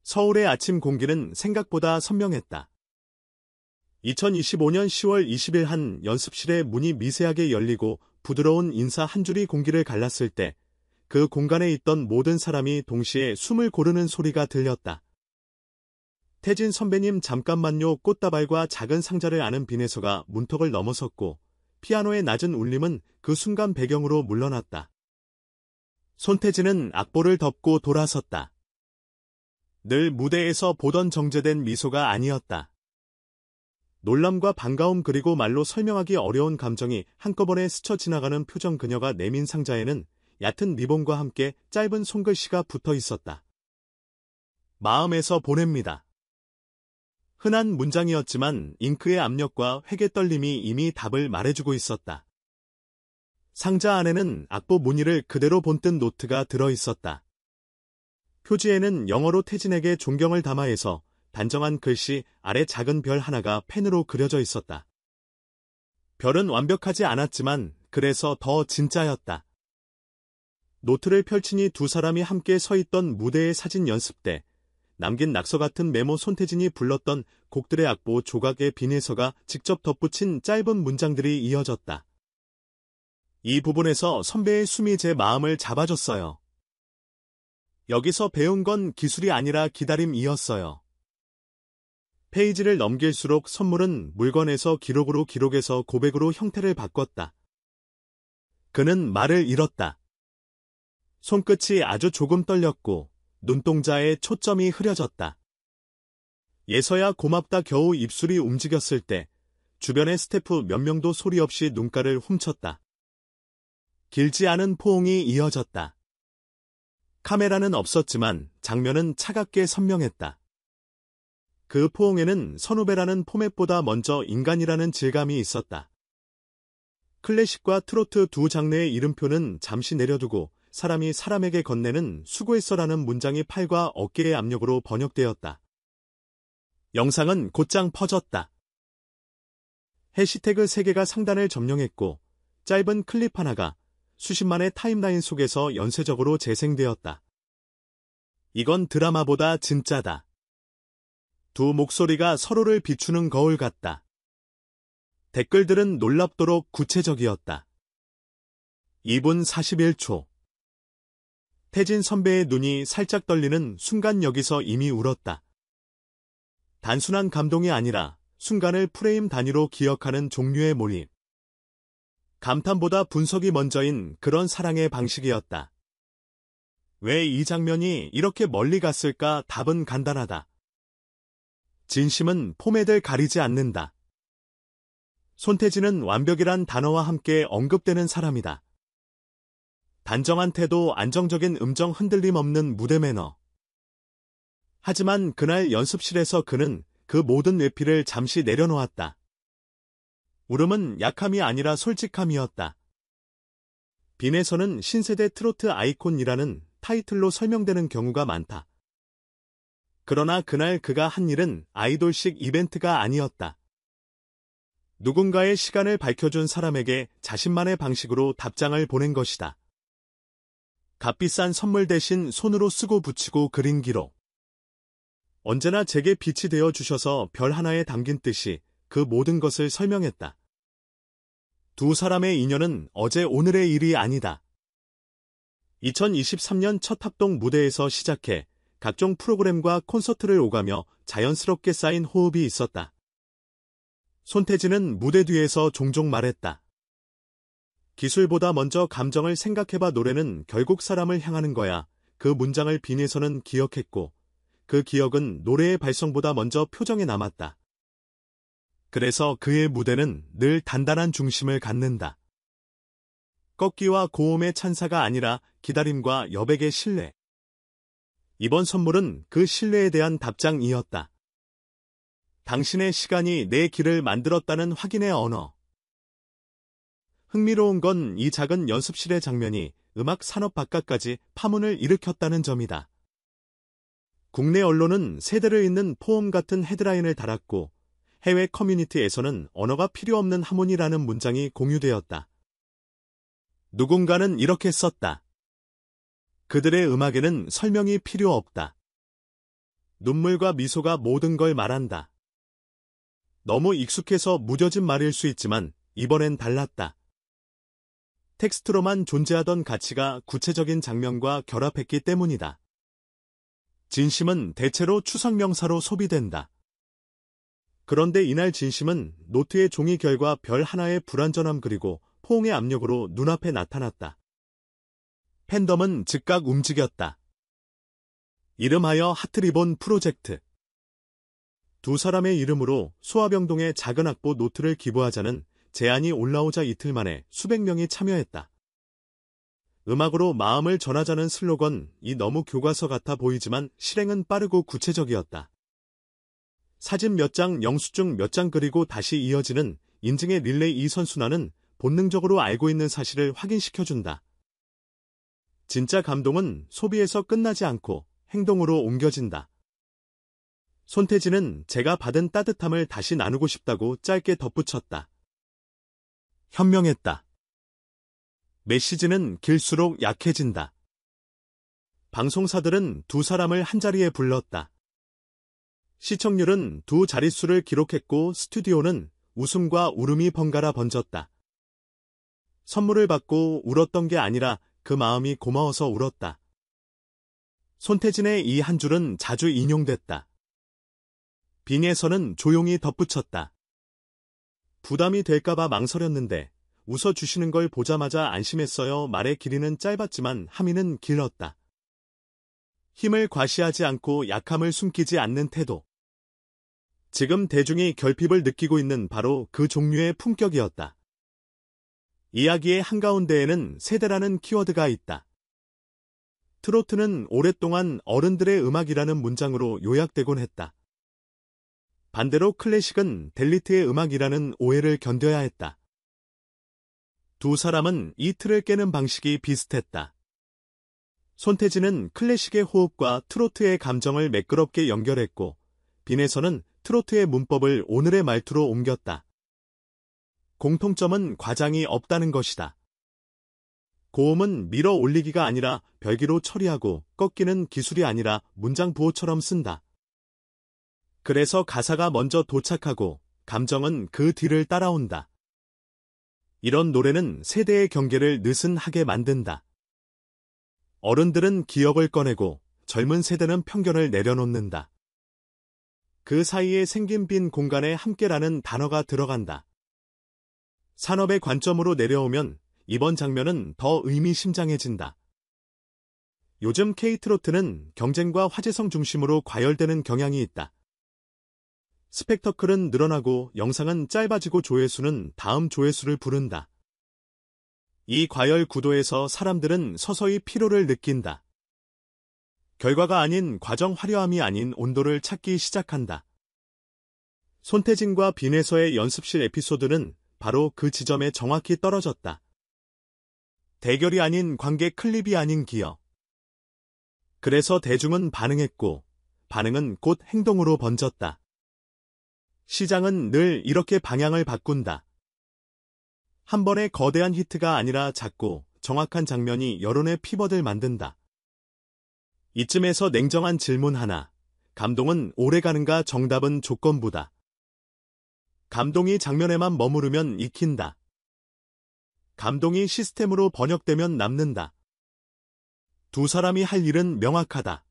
서울의 아침 공기는 생각보다 선명했다. 2025년 10월 20일 한 연습실의 문이 미세하게 열리고 부드러운 인사 한 줄이 공기를 갈랐을 때 그 공간에 있던 모든 사람이 동시에 숨을 고르는 소리가 들렸다. 태진 선배님 잠깐만요. 꽃다발과 작은 상자를 안은 빈에서가 문턱을 넘어섰고 피아노의 낮은 울림은 그 순간 배경으로 물러났다. 손태진은 악보를 덮고 돌아섰다. 늘 무대에서 보던 정제된 미소가 아니었다. 놀람과 반가움 그리고 말로 설명하기 어려운 감정이 한꺼번에 스쳐 지나가는 표정. 그녀가 내민 상자에는 얕은 리본과 함께 짧은 손글씨가 붙어 있었다. 마음에서 보냅니다. 흔한 문장이었지만 잉크의 압력과 회개 떨림이 이미 답을 말해주고 있었다. 상자 안에는 악보 무늬를 그대로 본뜬 노트가 들어 있었다. 표지에는 영어로 태진에게 존경을 담아해서 단정한 글씨 아래 작은 별 하나가 펜으로 그려져 있었다. 별은 완벽하지 않았지만 그래서 더 진짜였다. 노트를 펼치니 두 사람이 함께 서 있던 무대의 사진 연습 때 남긴 낙서 같은 메모. 손태진이 불렀던 곡들의 악보 조각의 빈에서가 직접 덧붙인 짧은 문장들이 이어졌다. 이 부분에서 선배의 숨이 제 마음을 잡아줬어요. 여기서 배운 건 기술이 아니라 기다림이었어요. 페이지를 넘길수록 선물은 물건에서 기록으로, 기록에서 고백으로 형태를 바꿨다. 그는 말을 잃었다. 손끝이 아주 조금 떨렸고 눈동자에 초점이 흐려졌다. 예서야 고맙다. 겨우 입술이 움직였을 때 주변의 스태프 몇 명도 소리 없이 눈가를 훔쳤다. 길지 않은 포옹이 이어졌다. 카메라는 없었지만 장면은 차갑게 선명했다. 그 포옹에는 선후배라는 포맷보다 먼저 인간이라는 질감이 있었다. 클래식과 트로트 두 장르의 이름표는 잠시 내려두고 사람이 사람에게 건네는 수고했어라는 문장이 팔과 어깨의 압력으로 번역되었다. 영상은 곧장 퍼졌다. 해시태그 3개가 상단을 점령했고 짧은 클립 하나가 수십만의 타임라인 속에서 연쇄적으로 재생되었다. 이건 드라마보다 진짜다. 두 목소리가 서로를 비추는 거울 같다. 댓글들은 놀랍도록 구체적이었다. 2분 41초. 태진 선배의 눈이 살짝 떨리는 순간. 여기서 이미 울었다. 단순한 감동이 아니라 순간을 프레임 단위로 기억하는 종류의 몰입. 감탄보다 분석이 먼저인 그런 사랑의 방식이었다. 왜 이 장면이 이렇게 멀리 갔을까? 답은 간단하다. 진심은 포맷을 가리지 않는다. 손태진은 완벽이란 단어와 함께 언급되는 사람이다. 단정한 태도, 안정적인 음정, 흔들림 없는 무대 매너. 하지만 그날 연습실에서 그는 그 모든 외피를 잠시 내려놓았다. 울음은 약함이 아니라 솔직함이었다. 빈에서는 신세대 트로트 아이콘이라는 타이틀로 설명되는 경우가 많다. 그러나 그날 그가 한 일은 아이돌식 이벤트가 아니었다. 누군가의 시간을 밝혀준 사람에게 자신만의 방식으로 답장을 보낸 것이다. 값비싼 선물 대신 손으로 쓰고 붙이고 그린 기록. 언제나 제게 빛이 되어 주셔서 별 하나에 담긴 뜻이 그 모든 것을 설명했다. 두 사람의 인연은 어제 오늘의 일이 아니다. 2023년 첫 합동 무대에서 시작해 각종 프로그램과 콘서트를 오가며 자연스럽게 쌓인 호흡이 있었다. 손태진은 무대 뒤에서 종종 말했다. 기술보다 먼저 감정을 생각해봐. 노래는 결국 사람을 향하는 거야. 그 문장을 빈에서는 기억했고 그 기억은 노래의 발성보다 먼저 표정에 남았다. 그래서 그의 무대는 늘 단단한 중심을 갖는다. 꺾기와 고음의 찬사가 아니라 기다림과 여백의 신뢰. 이번 선물은 그 신뢰에 대한 답장이었다. 당신의 시간이 내 길을 만들었다는 확인의 언어. 흥미로운 건 이 작은 연습실의 장면이 음악 산업 바깥까지 파문을 일으켰다는 점이다. 국내 언론은 세대를 잇는 포옹 같은 헤드라인을 달았고 해외 커뮤니티에서는 언어가 필요 없는 하모니라는 문장이 공유되었다. 누군가는 이렇게 썼다. 그들의 음악에는 설명이 필요 없다. 눈물과 미소가 모든 걸 말한다. 너무 익숙해서 무뎌진 말일 수 있지만 이번엔 달랐다. 텍스트로만 존재하던 가치가 구체적인 장면과 결합했기 때문이다. 진심은 대체로 추상명사로 소비된다. 그런데 이날 진심은 노트의 종이 결과 별 하나의 불완전함 그리고 포옹의 압력으로 눈앞에 나타났다. 팬덤은 즉각 움직였다. 이름하여 하트리본 프로젝트. 두 사람의 이름으로 소아병동의 작은 악보 노트를 기부하자는 제안이 올라오자 이틀 만에 수백 명이 참여했다. 음악으로 마음을 전하자는 슬로건이 너무 교과서 같아 보이지만 실행은 빠르고 구체적이었다. 사진 몇 장, 영수증 몇 장 그리고 다시 이어지는 인증의 릴레이 이 선순환은 본능적으로 알고 있는 사실을 확인시켜준다. 진짜 감동은 소비에서 끝나지 않고 행동으로 옮겨진다. 손태진은 제가 받은 따뜻함을 다시 나누고 싶다고 짧게 덧붙였다. 현명했다. 메시지는 길수록 약해진다. 방송사들은 두 사람을 한자리에 불렀다. 시청률은 두 자릿수를 기록했고 스튜디오는 웃음과 울음이 번갈아 번졌다. 선물을 받고 울었던 게 아니라 그 마음이 고마워서 울었다. 손태진의 이 한 줄은 자주 인용됐다. 빈에서는 조용히 덧붙였다. 부담이 될까봐 망설였는데 웃어주시는 걸 보자마자 안심했어요. 말의 길이는 짧았지만 함의는 길었다. 힘을 과시하지 않고 약함을 숨기지 않는 태도. 지금 대중이 결핍을 느끼고 있는 바로 그 종류의 품격이었다. 이야기의 한가운데에는 세대라는 키워드가 있다. 트로트는 오랫동안 어른들의 음악이라는 문장으로 요약되곤 했다. 반대로 클래식은 델리트의 음악이라는 오해를 견뎌야 했다. 두 사람은 이 틀을 깨는 방식이 비슷했다. 손태진은 클래식의 호흡과 트로트의 감정을 매끄럽게 연결했고, 빈에서는 트로트의 문법을 오늘의 말투로 옮겼다. 공통점은 과장이 없다는 것이다. 고음은 밀어 올리기가 아니라 별기로 처리하고 꺾이는 기술이 아니라 문장 부호처럼 쓴다. 그래서 가사가 먼저 도착하고 감정은 그 뒤를 따라온다. 이런 노래는 세대의 경계를 느슨하게 만든다. 어른들은 기억을 꺼내고 젊은 세대는 편견을 내려놓는다. 그 사이에 생긴 빈 공간에 함께라는 단어가 들어간다. 산업의 관점으로 내려오면 이번 장면은 더 의미심장해진다. 요즘 K트로트는 경쟁과 화제성 중심으로 과열되는 경향이 있다. 스펙터클은 늘어나고 영상은 짧아지고 조회수는 다음 조회수를 부른다. 이 과열 구도에서 사람들은 서서히 피로를 느낀다. 결과가 아닌 과정 화려함이 아닌 온도를 찾기 시작한다. 손태진과 빈에서의 연습실 에피소드는 바로 그 지점에 정확히 떨어졌다. 대결이 아닌 관계 클립이 아닌 기여. 그래서 대중은 반응했고 반응은 곧 행동으로 번졌다. 시장은 늘 이렇게 방향을 바꾼다. 한 번의 거대한 히트가 아니라 작고 정확한 장면이 여론의 피벗을 만든다. 이쯤에서 냉정한 질문 하나. 감동은 오래가는가 정답은 조건부다. 감동이 장면에만 머무르면 익힌다. 감동이 시스템으로 번역되면 남는다. 두 사람이 할 일은 명확하다.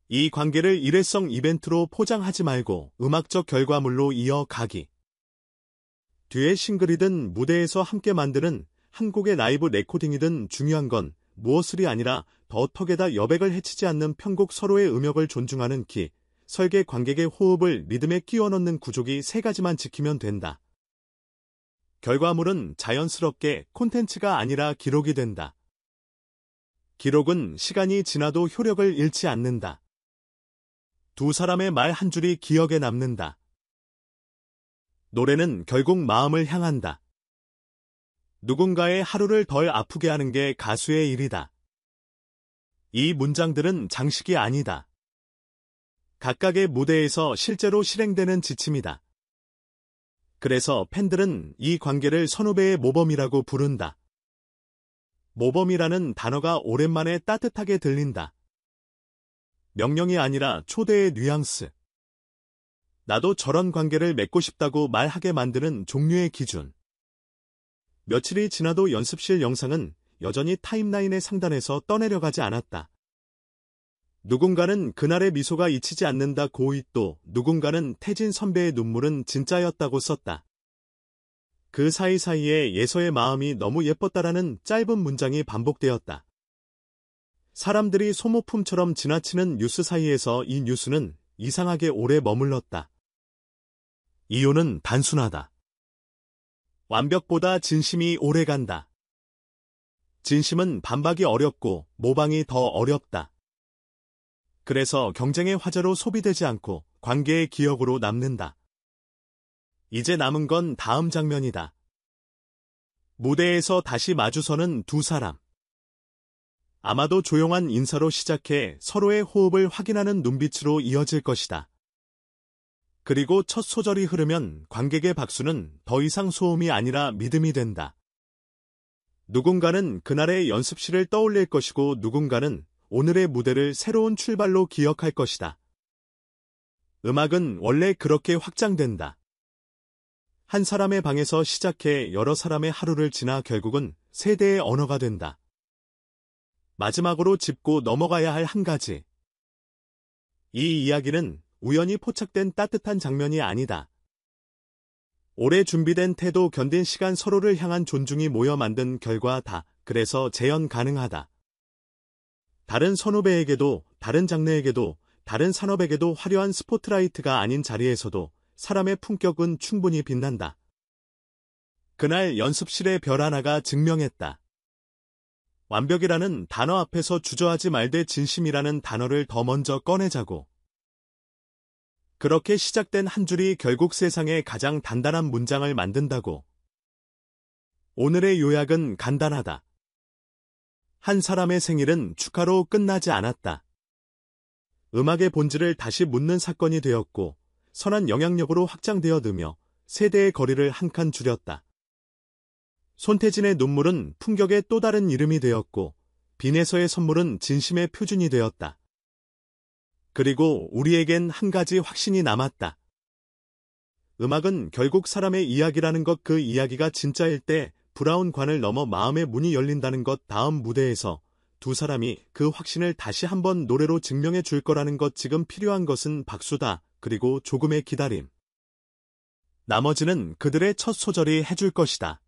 이 관계를 일회성 이벤트로 포장하지 말고 음악적 결과물로 이어가기. 뒤에 싱글이든 무대에서 함께 만드는 한 곡의 라이브 레코딩이든 중요한 건 무엇을이 아니라 더 턱에다 여백을 해치지 않는 편곡 서로의 음역을 존중하는 기, 설계 관객의 호흡을 리듬에 끼워 넣는 구조기 세 가지만 지키면 된다. 결과물은 자연스럽게 콘텐츠가 아니라 기록이 된다. 기록은 시간이 지나도 효력을 잃지 않는다. 두 사람의 말 한 줄이 기억에 남는다. 노래는 결국 마음을 향한다. 누군가의 하루를 덜 아프게 하는 게 가수의 일이다. 이 문장들은 장식이 아니다. 각각의 무대에서 실제로 실행되는 지침이다. 그래서 팬들은 이 관계를 선후배의 모범이라고 부른다. 모범이라는 단어가 오랜만에 따뜻하게 들린다. 명령이 아니라 초대의 뉘앙스. 나도 저런 관계를 맺고 싶다고 말하게 만드는 종류의 기준. 며칠이 지나도 연습실 영상은 여전히 타임라인의 상단에서 떠내려가지 않았다. 누군가는 그날의 미소가 잊히지 않는다 고이 또 누군가는 태진 선배의 눈물은 진짜였다고 썼다. 그 사이사이에 예서의 마음이 너무 예뻤다라는 짧은 문장이 반복되었다. 사람들이 소모품처럼 지나치는 뉴스 사이에서 이 뉴스는 이상하게 오래 머물렀다. 이유는 단순하다. 완벽보다 진심이 오래간다. 진심은 반박이 어렵고 모방이 더 어렵다. 그래서 경쟁의 화제로 소비되지 않고 관계의 기억으로 남는다. 이제 남은 건 다음 장면이다. 무대에서 다시 마주서는 두 사람. 아마도 조용한 인사로 시작해 서로의 호흡을 확인하는 눈빛으로 이어질 것이다. 그리고 첫 소절이 흐르면 관객의 박수는 더 이상 소음이 아니라 믿음이 된다. 누군가는 그날의 연습실을 떠올릴 것이고 누군가는 오늘의 무대를 새로운 출발로 기억할 것이다. 음악은 원래 그렇게 확장된다. 한 사람의 방에서 시작해 여러 사람의 하루를 지나 결국은 세대의 언어가 된다. 마지막으로 짚고 넘어가야 할 한 가지. 이 이야기는 우연히 포착된 따뜻한 장면이 아니다. 오래 준비된 태도 견딘 시간 서로를 향한 존중이 모여 만든 결과다. 그래서 재현 가능하다. 다른 선후배에게도, 다른 장르에게도, 다른 산업에게도 화려한 스포트라이트가 아닌 자리에서도 사람의 품격은 충분히 빛난다. 그날 연습실의 별 하나가 증명했다. 완벽이라는 단어 앞에서 주저하지 말되 진심이라는 단어를 더 먼저 꺼내자고. 그렇게 시작된 한 줄이 결국 세상에 가장 단단한 문장을 만든다고. 오늘의 요약은 간단하다. 한 사람의 생일은 축하로 끝나지 않았다. 음악의 본질을 다시 묻는 사건이 되었고 선한 영향력으로 확장되어 느며 세대의 거리를 한 칸 줄였다. 손태진의 눈물은 품격의 또 다른 이름이 되었고 빈에서의 선물은 진심의 표준이 되었다. 그리고 우리에겐 한 가지 확신이 남았다. 음악은 결국 사람의 이야기라는 것, 그 이야기가 진짜일 때 브라운 관을 넘어 마음의 문이 열린다는 것, 다음 무대에서 두 사람이 그 확신을 다시 한번 노래로 증명해 줄 거라는 것. 지금 필요한 것은 박수다. 그리고 조금의 기다림. 나머지는 그들의 첫 소절이 해줄 것이다.